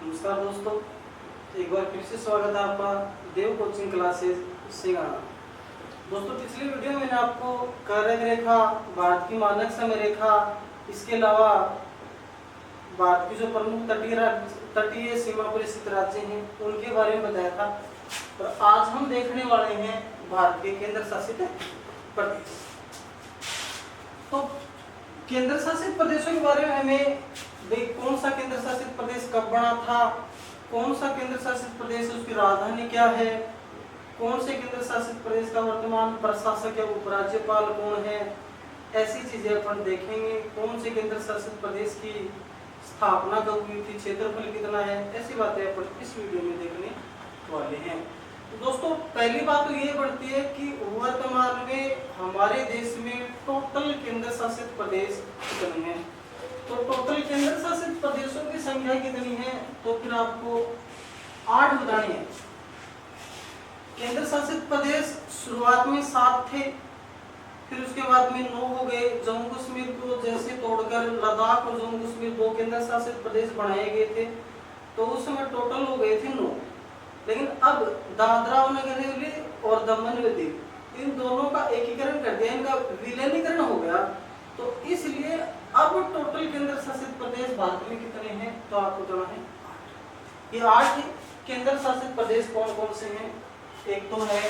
नमस्कार दोस्तों, एक बार फिर से स्वागत है आपका देव कोचिंग क्लासेस सिंगाना। दोस्तों, पिछली वीडियो में मैंने आपको कर्क रेखा, भारत की मानक समय रेखा, इसके अलावा भारत की जो प्रमुख तटीय सीमा पर स्थित राज्य हैं उनके बारे में बताया था। और आज हम देखने वाले हैं भारत के केंद्र शासित प्रदेश। तो केंद्र शासित प्रदेशों के बारे में हमें कौन सा केंद्र शासित प्रदेश कब बना था, कौन सा केंद्र शासित प्रदेश, उसकी राजधानी क्या है, कौन से केंद्र शासित प्रदेश का वर्तमान प्रशासक या उपराज्यपाल कौन है, ऐसी चीजें अपन देखेंगे। कौन से केंद्र शासित प्रदेश की स्थापना कब हुई थी, क्षेत्रफल कितना है, ऐसी बातें अपन इस वीडियो में देखने वाले हैं। तो दोस्तों, पहली बात तो ये बढ़ती है कि वर्तमान में हमारे देश में टोटल केंद्र शासित प्रदेश कितने हैं। तो टोटल केंद्र शासित प्रदेशों की संख्या कितनी है, तो फिर आपको 8 बताने हैं। केंद्र शासित प्रदेश शुरुआत में 7 थे, फिर उसके बाद में 9 हो गए। जम्मू कश्मीर को जैसे तोड़कर लद्दाख और जम्मू कश्मीर 2 केंद्र शासित प्रदेश बनाए गए थे, तो उस समय टोटल हो गए थे 9। लेकिन अब दादरा और नगर हवेली और दमन व दीव इन दोनों का एकीकरण कर दिया, इनका विलीनीकरण हो गया। तो इसलिए अब टोटल केंद्र शासित प्रदेश भारत में कितने हैं, तो आपको बताना है 8। ये 8 केंद्र शासित प्रदेश कौन कौन से हैं? एक तो है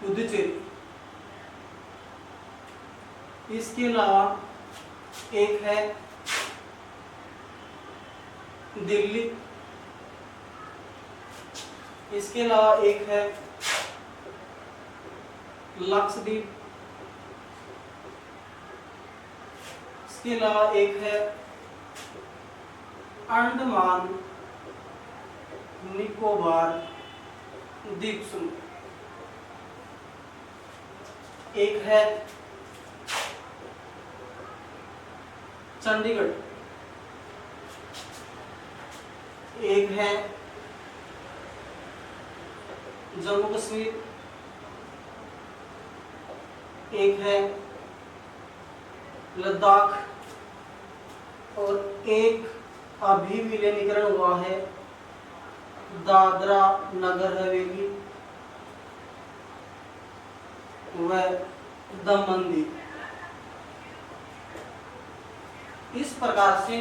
पुदुचेरी, इसके अलावा एक है दिल्ली, इसके अलावा एक है लक्षद्वीप, इसके अलावा एक है अंडमान निकोबार द्वीप समूह, एक है चंडीगढ़, एक है जम्मू कश्मीर, एक है लद्दाख और एक अभी विलीनीकरण हुआ है दादरा नगर हवेली व दमन दीव। इस प्रकार से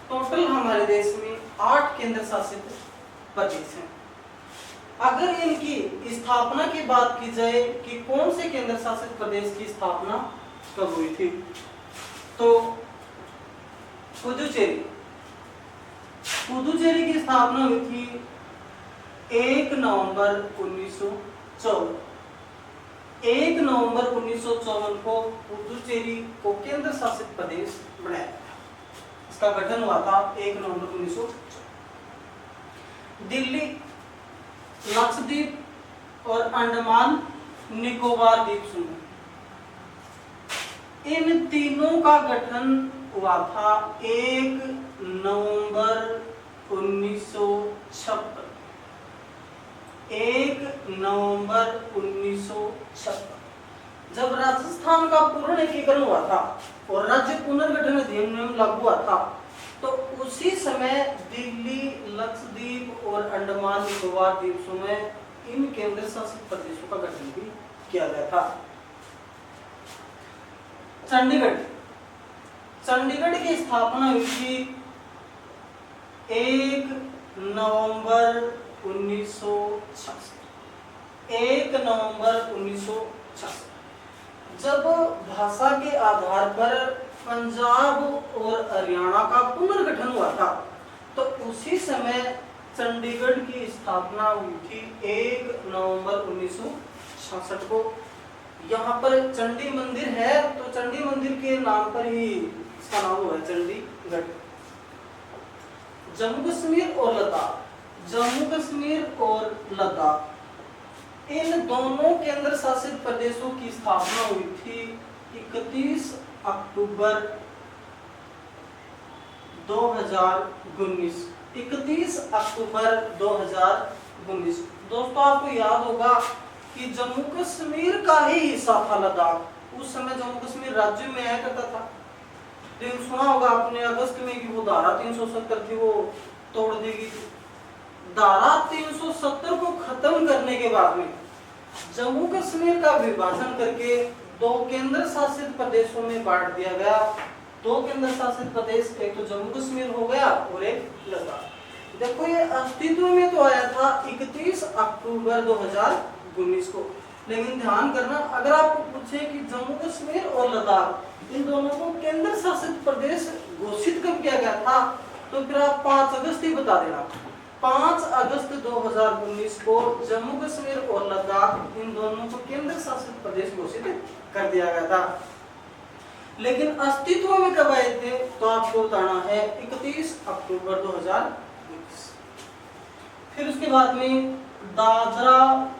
टोटल हमारे देश में 8 केंद्र शासित प्रदेश हैं। अगर इनकी स्थापना की बात की जाए कि कौन से केंद्र शासित प्रदेश की स्थापना कब हुई थी, तो पुदुचेरी की स्थापना हुई थी 1 नवंबर 1954। 1 नवंबर 1954 को पुदुचेरी को केंद्र शासित प्रदेश बनाया गया। इसका गठन हुआ था 1 नवंबर 1954। दिल्ली, लक्षद्वीप और अंडमान निकोबार द्वीप समूह, इन तीनों का गठन हुआ था 1 नवंबर 1956। 1 नवंबर 1956 जब राजस्थान का पूर्ण एकीकरण हुआ था और राज्य पुनर्गठन अधिनियम लागू हुआ था, तो उसी समय दिल्ली, लक्षद्वीप और अंडमान निकोबार द्वीप समूह इन केंद्र शासित प्रदेशों का गठन भी किया गया था। चंडीगढ़ की स्थापना हुई थी 1 नवंबर 1966। 1 नवंबर 1966 जब भाषा के आधार पर पंजाब और हरियाणा का पुनर्गठन हुआ था, तो उसी समय चंडीगढ़ की स्थापना हुई थी 1 नवंबर 1966 को। यहाँ पर चंडी मंदिर है, तो चंडी मंदिर के नाम पर ही इसका नाम हुआ है चंडीगढ़। जम्मू कश्मीर और लद्दाख इन दोनों केंद्र शासित प्रदेशों की स्थापना हुई थी 31 अक्टूबर 2019। 31 अक्टूबर 2019। दोस्तों, आपको याद होगा कि जम्मू कश्मीर का ही हिस्सा था लद्दाख। उस समय जम्मू कश्मीर राज्य में आया करता था। लेकिन सुना होगा आपने अगस्त में कि वो धारा 370 थी वो तोड़ दी गई थी। धारा 370 को खत्म करने के बाद में जम्मू कश्मीर का विभाजन करके दो केंद्र शासित प्रदेशों में बांट दिया गया। दो केंद्र शासित प्रदेश, एक तो जम्मू कश्मीर हो गया और एक लद्दाख। देखो ये अस्तित्व में तो आया था 31 अक्टूबर 2019 को, लेकिन ध्यान करना अगर आपको पूछे कि जम्मू कश्मीर और लद्दाख इन दोनों को केंद्र शासित प्रदेश घोषित कब किया गया था, तो फिर आप 5 अगस्त ही बता देना। 5 अगस्त 2019 को जम्मू कश्मीर और लद्दाख इन दोनों को केंद्र शासित प्रदेश घोषित कर दिया गया था। लेकिन अस्तित्व में कब आए थे, तो आपको बताना है 31 अक्टूबर 2020। फिर उसके बाद में दादरा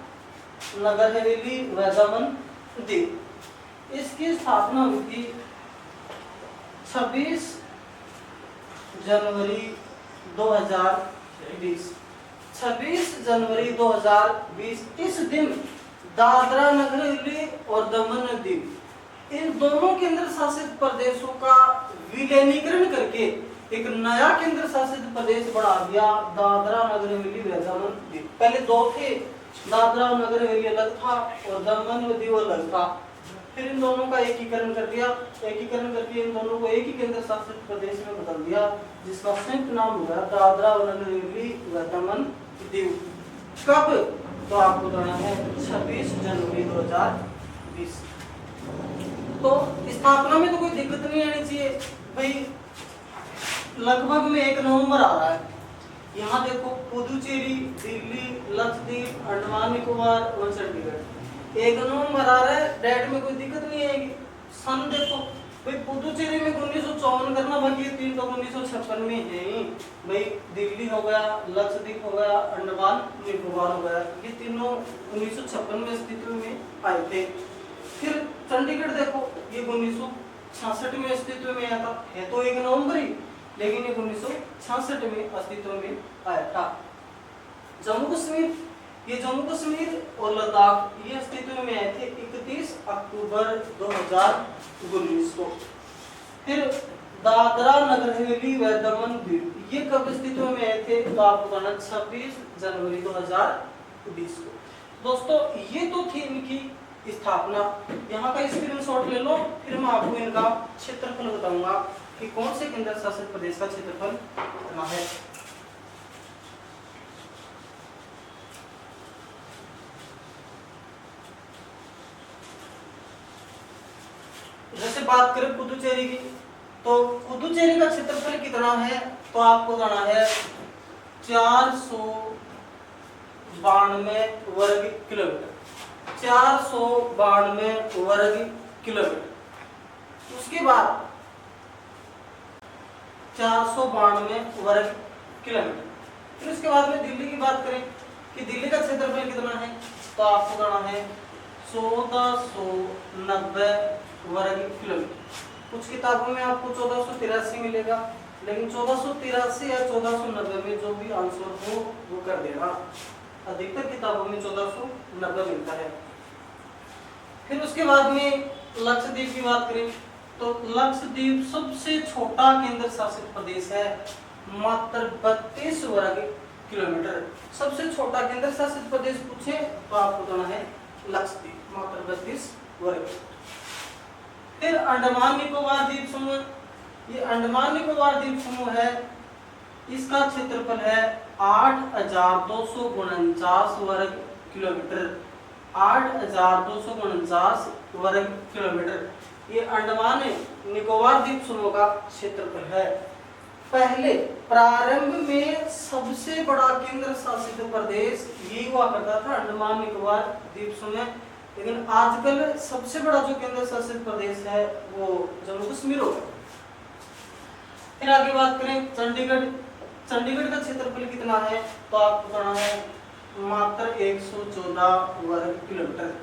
नगर हवेली व दमन दीव, इसकी स्थापना हुई थी 26 जनवरी 2020। 26 जनवरी 2020 इस दिन दादरा नगर हवेली और दमन दीव इन दोनों केंद्र शासित प्रदेशों का विलीनीकरण करके एक नया केंद्र शासित प्रदेश बना दिया, दादरा नगर हवेली व दमन दीव। पहले दो थे, दादरा नगर हवेली अलग था और दमन दीव अलग था। फिर इन दोनों का एकीकरण कर दिया, एकीकरण करके इन दोनों को एक ही केंद्र शासित प्रदेश में बदल दिया, जिसका संयुक्त नाम हुआ दादरा नगर हवेली व दमन दीव। कब, तो आपको बताना है 26 जनवरी 2020। तो स्थापना में तो कोई दिक्कत नहीं आनी चाहिए भाई, लगभग में 1 नवंबर आ रहा है। यहाँ देखो पुदुचेरी, दिल्ली, लक्षद्वीप, अंडमान निकोबार और चंडीगढ़ 1 नवंबर आ रहा है, डेट में कोई दिक्कत नहीं आएगी। सन देखो भाई, पुदुचेरी में 1954 करना, बाकी ये 3 तो 1956 में है ही भाई। दिल्ली हो गया, लक्षद्वीप हो गया, अंडमान निकोबार हो गया, ये तीनों 1956 में अस्तित्व में आए थे। फिर चंडीगढ़ देखो, ये 1966 में अस्तित्व में आया था, है तो 1 नवंबर ही, लेकिन ये 1966 में अस्तित्व में आया था। जम्मू कश्मीर, ये जम्मू कश्मीर और लद्दाख ये अस्तित्व में आए थे 31 अक्टूबर 2019 को। फिर दादरा नगर हवेली व दमन दीव ये कब अस्तित्व में आए थे, तो आपको बताना 26 जनवरी 2020 को। दोस्तों ये तो थी इनकी स्थापना, यहाँ का स्क्रीनशॉट ले लो, फिर मैं आपको इनका क्षेत्रफल बताऊंगा कि कौन से केंद्र शासित प्रदेश का क्षेत्रफल कितना है। जैसे बात करें पुदुचेरी की, तो पुदुचेरी का क्षेत्रफल कितना है, तो आपको बताना है 492 वर्ग किलोमीटर। 492 वर्ग किलोमीटर। उसके बाद 492 वर्ग किलोमीटर। फिर उसके बाद में दिल्ली की बात करें कि दिल्ली का क्षेत्रफल कितना है, तो आपको बताना है 1490 वर्ग किलोमीटर। कुछ किताबों में आपको 1483 मिलेगा, लेकिन 1483 या 1490 में जो भी आंसर हो वो कर देना। अधिकतर किताबों में 1490 मिलता है। फिर उसके बाद में लक्षद्वीप की बात करें तो लक्षद्वीप सबसे छोटा केंद्र शासित प्रदेश है, मात्र 32 वर्ग किलोमीटर। सबसे छोटा केंद्र शासित प्रदेश पूछे तो आपको बताना है लक्षद्वीप, मात्र 32 वर्ग। फिर अंडमान निकोबार द्वीप समूह, ये अंडमान निकोबार द्वीप समूह है, इसका क्षेत्रफल है 8249 वर्ग किलोमीटर। 8249 वर्ग किलोमीटर ये अंडमान निकोबार द्वीप समूह का क्षेत्रफल है। पहले प्रारंभ में सबसे बड़ा केंद्र शासित प्रदेश ये हुआ करता था अंडमान निकोबार द्वीप समूह, लेकिन आजकल सबसे बड़ा जो केंद्र शासित प्रदेश है वो जम्मू कश्मीर हो गया। फिर आगे बात करें चंडीगढ़, चंडीगढ़ का क्षेत्रफल कितना है, तो आपको बताना है मात्र 114 वर्ग किलोमीटर।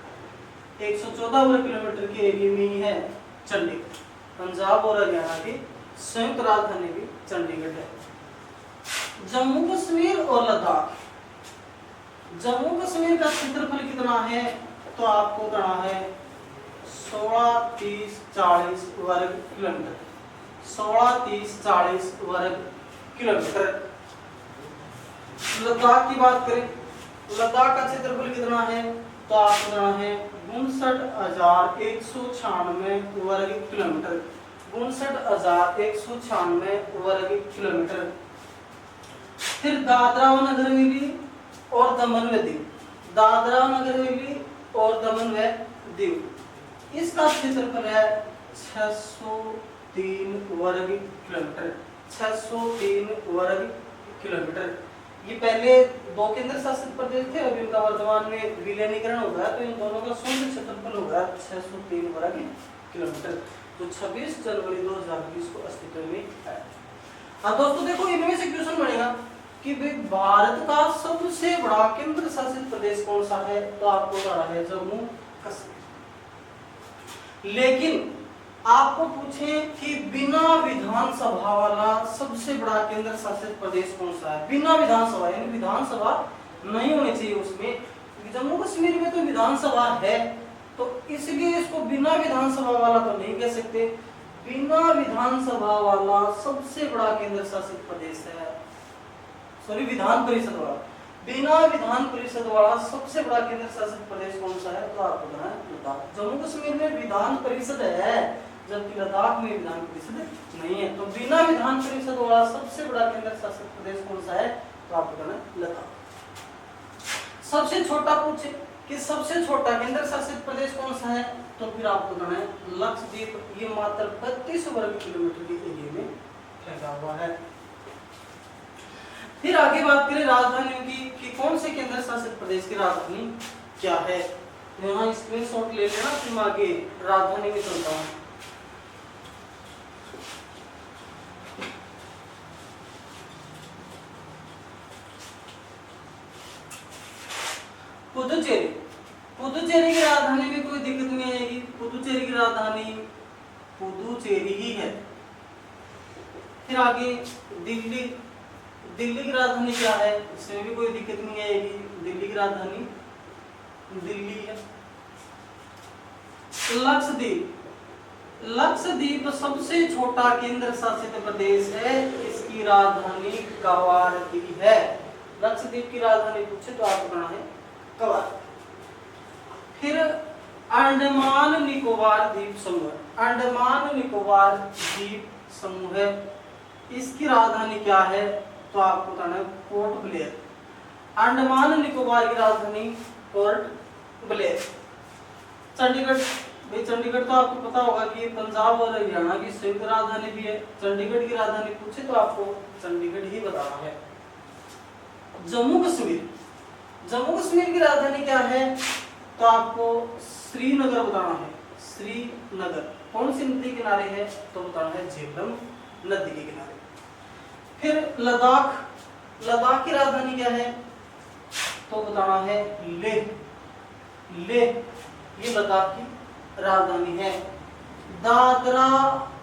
114 वर्ग किलोमीटर के एरिया में ही है चंडीगढ़। पंजाब और हरियाणा की संयुक्त राजधानी भी चंडीगढ़ है। जम्मू कश्मीर और लद्दाख, जम्मू कश्मीर का क्षेत्रफल कितना है, तो आपको बताना है 16, 30, 40 वर्ग किलोमीटर। 16, 30, 40 वर्ग किलोमीटर। लद्दाख की बात करें, लद्दाख का क्षेत्रफल कितना है, तो आप कितना है 59,196 वर्ग किलोमीटर, 59,196 वर्ग किलोमीटर। फिर दादरा व नगर हवेली और दमन व दीव, दादरा नगर हवेली और दमन व दीव, इसका क्षेत्रफल है 603 वर्ग किलोमीटर, 603 वर्ग किलोमीटर। ये पहले दो केंद्र शासित प्रदेश थे, अभी इनका वर्तमान में विलीनीकरण हो गया, तो इन दोनों का संयुक्त क्षेत्रफल हो गया 603 वर्ग किलोमीटर, जो 26 जनवरी 2020 को अस्तित्व में है। हाँ दोस्तों देखो, इनमें से क्वेश्चन बनेगा कि भाई भारत का सबसे बड़ा केंद्र शासित प्रदेश कौन सा है, तो आपको बताना है जम्मू कश्मीर। लेकिन आपको पूछे कि बिना विधानसभा वाला सबसे बड़ा केंद्र शासित प्रदेश कौन सा है, बिना विधानसभा, यानी विधानसभा नहीं होनी चाहिए उसमें। जम्मू कश्मीर में तो विधानसभा है, तो इसलिए इसको बिना विधानसभा वाला तो नहीं कह सकते। बिना विधानसभा वाला सबसे बड़ा केंद्र शासित प्रदेश है, सॉरी विधान परिषद वाला, बिना विधान परिषद वाला सबसे बड़ा केंद्र शासित प्रदेश कौन सा है, तो आपको बताना है लद्दाख। जम्मू कश्मीर में विधान परिषद है, जबकि लद्दाख में विधान परिषद नहीं है, तो बिना विधान परिषद वाला सबसे बड़ा केंद्र शासित प्रदेश कौन सा है, तो आपको बताना है लद्दाख। सबसे छोटा पूछे कि सबसे छोटा केंद्र शासित प्रदेश कौन सा है, तो फिर आपको बताना है लक्षद्वीप, ये मात्र 32 वर्ग किलोमीटर के एरिया में फैला हुआ है। फिर आगे बात करें राजधानियों की कि कौन से केंद्र शासित प्रदेश की राजधानी क्या है, यहाँ स्क्रीनशॉट ले लेना, फिर मैं आगे राजधानी में चलता हूँ। पुदुचेरी, पुदुचेरी की राजधानी में कोई दिक्कत नहीं आएगी, पुदुचेरी की राजधानी पुदुचेरी ही है। फिर आगे दिल्ली, दिल्ली की राजधानी क्या है, इसमें भी कोई दिक्कत नहीं आएगी, दिल्ली की राजधानी दिल्ली है। लक्षद्वीप, लक्षद्वीप सबसे छोटा केंद्र शासित प्रदेश है, इसकी राजधानी कवारत्ती है। लक्षद्वीप की राजधानी पूछे तो आपको कहना है कवारत्ती। फिर अंडमान निकोबार द्वीप समूह, अंडमान निकोबार द्वीप समूह है, इसकी राजधानी क्या है, तो आपको बताना है पोर्ट ब्लेयर। अंडमान निकोबार की राजधानी पोर्ट ब्लेयर। चंडीगढ़, भाई चंडीगढ़ तो आपको पता होगा कि पंजाब और हरियाणा की संयुक्त राजधानी भी है, चंडीगढ़ की राजधानी पूछे तो आपको चंडीगढ़ ही बताना है। जम्मू कश्मीर, जम्मू कश्मीर की राजधानी क्या है, तो आपको श्रीनगर बताना है, श्रीनगर। कौन सी नदी किनारे है, तो बताना है झेलम नदी के किनारे। फिर लद्दाख, लद्दाख की राजधानी क्या है, तो बताना है लेह, लेह ये लद्दाख की राजधानी है। दादरा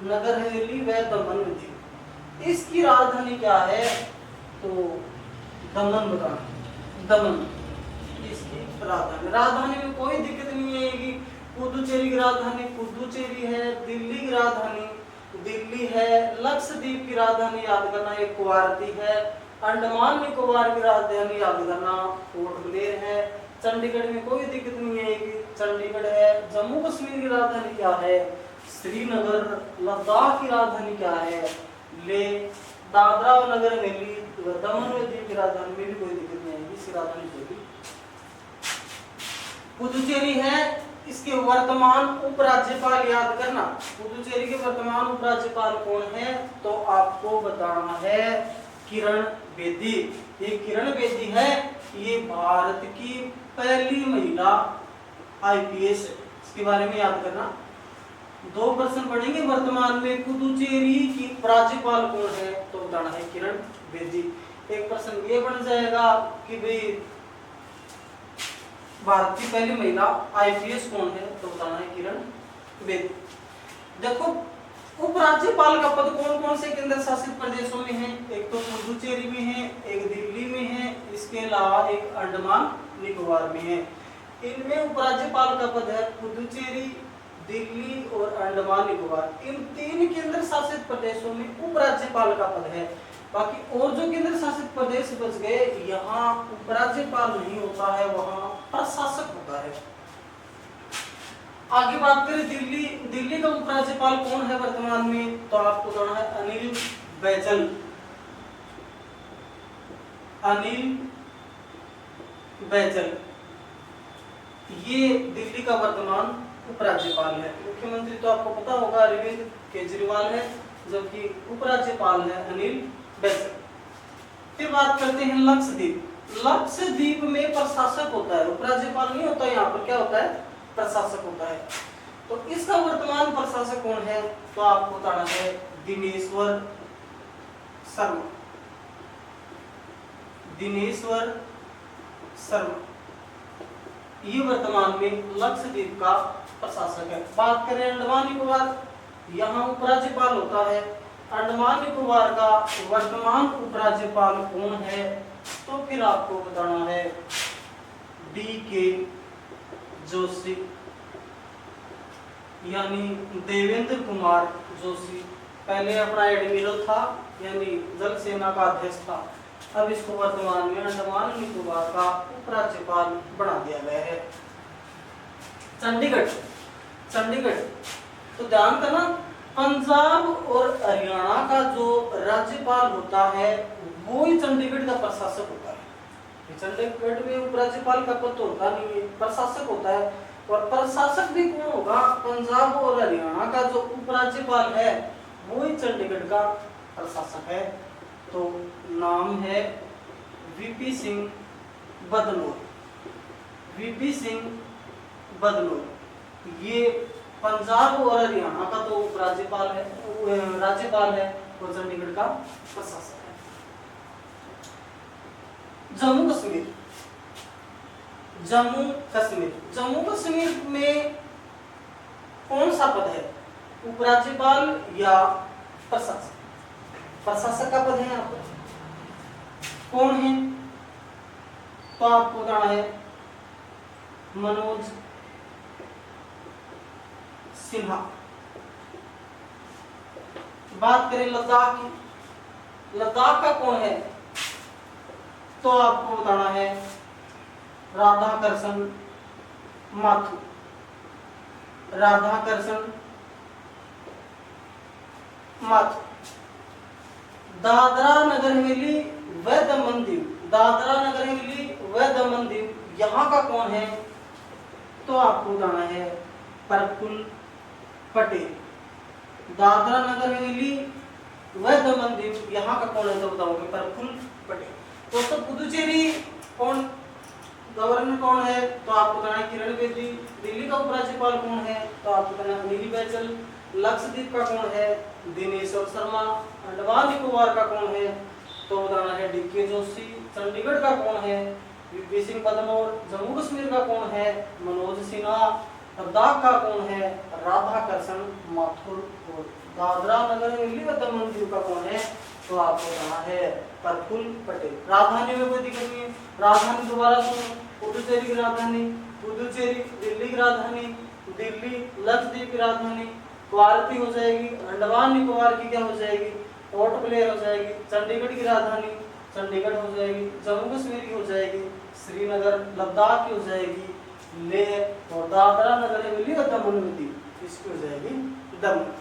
नगर हवेली व दमन व दीव, इसकी राजधानी क्या है, तो दमन बताना, दमन इसकी राजधानी। राजधानी में कोई दिक्कत नहीं आएगी। पुदुचेरी की राजधानी पुदुचेरी है, दिल्ली की राजधानी दिल्ली है, लक्षद्वीप की राजधानी याद करना ये कवारत्ती है, अंडमान निकोबार की राजधानी याद करना पोर्ट ब्लेयर है, चंडीगढ़ में कोई दिक्कत नहीं आएगी, चंडीगढ़ है। जम्मू कश्मीर की राजधानी क्या है, श्रीनगर। लद्दाख की राजधानी क्या है, लेह। दादरा और नगर हवेली दमन व दीव की राजधानी में भी कोई दिक्कत नहीं आएगी, इसकी राजधानी होगी पुदुचेरी है। इसके वर्तमान उपराज्यपाल याद करना, पुदुचेरी के वर्तमान उपराज्यपाल कौन है, तो आपको बताना है किरण बेदी। ये किरण बेदी है, ये भारत की पहली महिला आईपीएस है, इसके बारे में याद करना। 2 प्रश्न पढ़ेंगे वर्तमान में पुदुचेरी की राज्यपाल कौन है, तो बताना है किरण बेदी। एक प्रश्न ये बन जाएगा कि भाई भारत की पहली महिला आईपीएस कौन है, तो बताना है किरण बेदी। देखो उपराज्यपाल का पद कौन कौन से केंद्र शासित प्रदेशों में है, एक तो पुदुचेरी में है, एक दिल्ली में है, इसके अलावा एक अंडमान निकोबार में है। इनमें उपराज्यपाल का पद है पुदुचेरी, दिल्ली और अंडमान निकोबार, इन 3 केंद्र शासित प्रदेशों में उपराज्यपाल का पद है। बाकी और जो केंद्र शासित प्रदेश बच गए, यहाँ उपराज्यपाल नहीं होता है, वहाँ प्रशासक होता है। आगे बात करें दिल्ली, दिल्ली का उपराज्यपाल कौन है वर्तमान में, तो आपको कहना है अनिल बैजल। अनिल बैजल ये दिल्ली का वर्तमान उपराज्यपाल है। मुख्यमंत्री तो आपको पता होगा अरविंद केजरीवाल है, जबकि उपराज्यपाल है अनिल बैजल। फिर बात करते हैं लक्षद्वीप। लक्षद्वीप में प्रशासक होता है, उपराज्यपाल नहीं होता, यहाँ पर क्या होता है, प्रशासक होता है। तो इसका वर्तमान प्रशासक कौन है, तो आपको बताना है दिनेश्वर शर्मा। दिनेश्वर शर्मा ये वर्तमान में लक्षद्वीप का प्रशासक है। बात करें अंडमान निकोबार, यहाँ उपराज्यपाल होता है। अंडमान निकोबार का वर्तमान उपराज्यपाल कौन है, तो फिर आपको बताना है DK जोशी, यानी देवेंद्र कुमार जोशी। पहले अपना एडमिरल था, यानी जल सेना का अध्यक्ष था, अब इसको वर्तमान में अंडमान निकोबार का उपराज्यपाल बना दिया गया है। चंडीगढ़, चंडीगढ़ तो ध्यान करना, पंजाब और हरियाणा का जो राज्यपाल होता है वो ही चंडीगढ़ का प्रशासक होता है। चंडीगढ़ में उपराज्यपाल का पद तो होता नहीं है, प्रशासक होता है। और प्रशासक भी कौन होगा, पंजाब और हरियाणा का जो उपराज्यपाल है वो ही चंडीगढ़ का प्रशासक है। तो नाम है VP सिंह बदनौर। VP सिंह बदनौर ये पंजाब और हरियाणा का तो उपराज्यपाल है, राज्यपाल है, और चंडीगढ़ का प्रशासक है। जम्मू कश्मीर, जम्मू कश्मीर, जम्मू कश्मीर में कौन सा पद है, उपराज्यपाल या प्रशासक? प्रशासक का पद है यहाँ पर, कौन है, तो आपको बताना है मनोज सिन्हा। बात करें लद्दाख की, लद्दाख का कौन है, तो आपको बताना है राधाकृष्ण माथुर। राधाकृष्ण माथुर। दादरा नगर हवेली व दमन दीव, दादरा नगर हवेली व दमन दीव यहाँ का कौन है, तो आपको बताना है प्रफुल्ल पटेल। दादरा नगर हवेली व दमन दीव यहाँ का कौन है, तो बताओगे प्रफुल्ल पटेल। दोस्तों पुदुचेरी कौन गवर्नर कौन है, तो आपको बताना है किरण बेदी। दिल्ली का उपराज्यपाल कौन है, तो आपको बताना है अनिल बैजल। लक्षद्वीप का कौन है, दिनेश्वर शर्मा। अंडमान निकोबार का कौन है, तो बताना है DK जोशी। चंडीगढ़ का कौन है, VP सिंह बदनौर। जम्मू कश्मीर का कौन है, मनोज सिन्हा। लद्दाख का कौन है, राधाकृष्ण माथुर। और दादरा नगर हवेली व दमन दीव का कौन है, तो आपको बताना है प्रफुल्ल पटेल। राजधानी में कोई दिक्कत नहीं है, राजधानी दोबारा सुनो, पुदुचेरी की राजधानी पुदुचेरी, दिल्ली की राजधानी दिल्ली, लक्षद्वीप की राजधानी वारती हो जाएगी, अंडमान निकोबार की क्या हो जाएगी, पोर्ट ब्लेयर हो जाएगी। चंडीगढ़ की राजधानी चंडीगढ़ हो जाएगी, जम्मू कश्मीर की हो जाएगी श्रीनगर, लद्दाख की हो जाएगी लेह, और दादरा नगर हवेली और दमन दीव इसकी हो जाएगी दमन।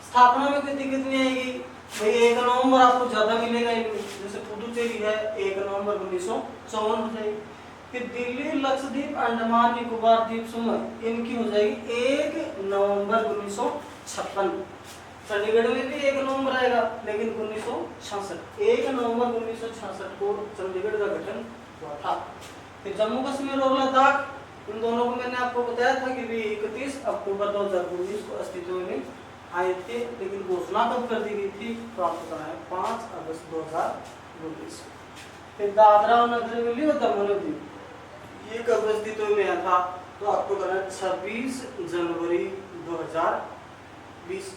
स्थापना में कोई दिक्कत नहीं आएगी भाई, 1 नवंबर आपको ज्यादा मिलेगा इनमें, जैसे पुदुचेरी है 1 नवंबर 1954 हो जाएगी। फिर दिल्ली, लक्षद्वीप, अंडमान निकोबार द्वीप समूह इनकी हो जाएगी 1 नवंबर 1956। चंडीगढ़ में भी 1 नवंबर आएगा, लेकिन 1966 1 नवंबर 1966 को चंडीगढ़ का गठन हुआ था। फिर जम्मू कश्मीर और लद्दाख इन दोनों को मैंने आपको बताया था कि भी 31 अक्टूबर 2019 को अस्तित्व में आए थे, लेकिन घोषणा कब कर दी गई थी, तो आपको बताना है 5 अगस्त 2019। फिर दादरा और नगर हवेली और दमन और दीव ये कब अस्तित्व में आया था, तो आपको बताना है 26 जनवरी 2020।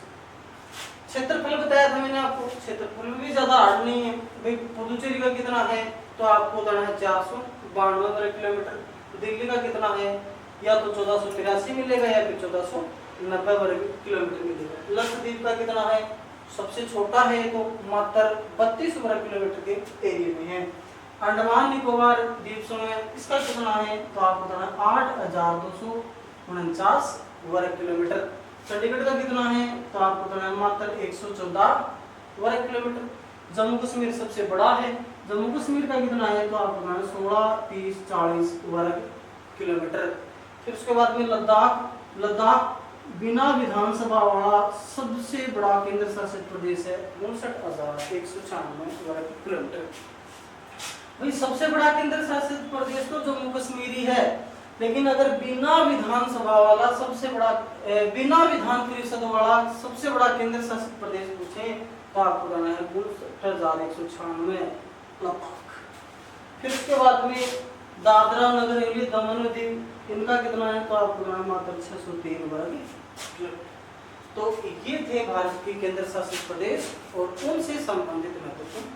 क्षेत्रफल बताया था मैंने आपको, क्षेत्रफल में भी ज्यादा हार्ड नहीं है भाई। पुदुचेरी का कितना है, तो आपको बताना है 492 वर्ग किलोमीटर। दिल्ली का कितना है, या तो 1483 मिलेगा या फिर 1490 वर्ग किलोमीटर मिलेगा। लक्षद्वीप का कितना है, सबसे छोटा है तो मात्र 32 वर्ग किलोमीटर के एरिया में है। अंडमान निकोबार द्वीप समूह इसका कितना है तो आपको बताना 8249 वर्ग किलोमीटर। चंडीगढ़ का कितना है तो आपको बताना है मात्र 114 वर्ग किलोमीटर। जम्मू कश्मीर सबसे बड़ा है, जम्मू कश्मीर का कितना है तो आपको बताना 16, 30, 40 वर्ग किलोमीटर। फिर उसके बाद में लद्दाख बिना विधानसभा वाला सबसे बड़ा केंद्र शासित प्रदेश है, 59,196 वर्ग किलोमीटर। भाई सबसे बड़ा केंद्र शासित प्रदेश तो जम्मू कश्मीर ही है, लेकिन अगर बिना विधानसभा वाला सबसे बड़ा बिना विधान परिषद वाला सबसे बड़ा केंद्र शासित प्रदेश पूछे तो आपको बताना है 59,196 लद्दाख। फिर उसके बाद में दादरा नगर हवेली दमन और दीव इनका कितना है तो आपको बताना मात्र 603 वर्ग किलोमीटर। तो ये थे भारत के केंद्र शासित प्रदेश और उनसे संबंधित महत्वपूर्ण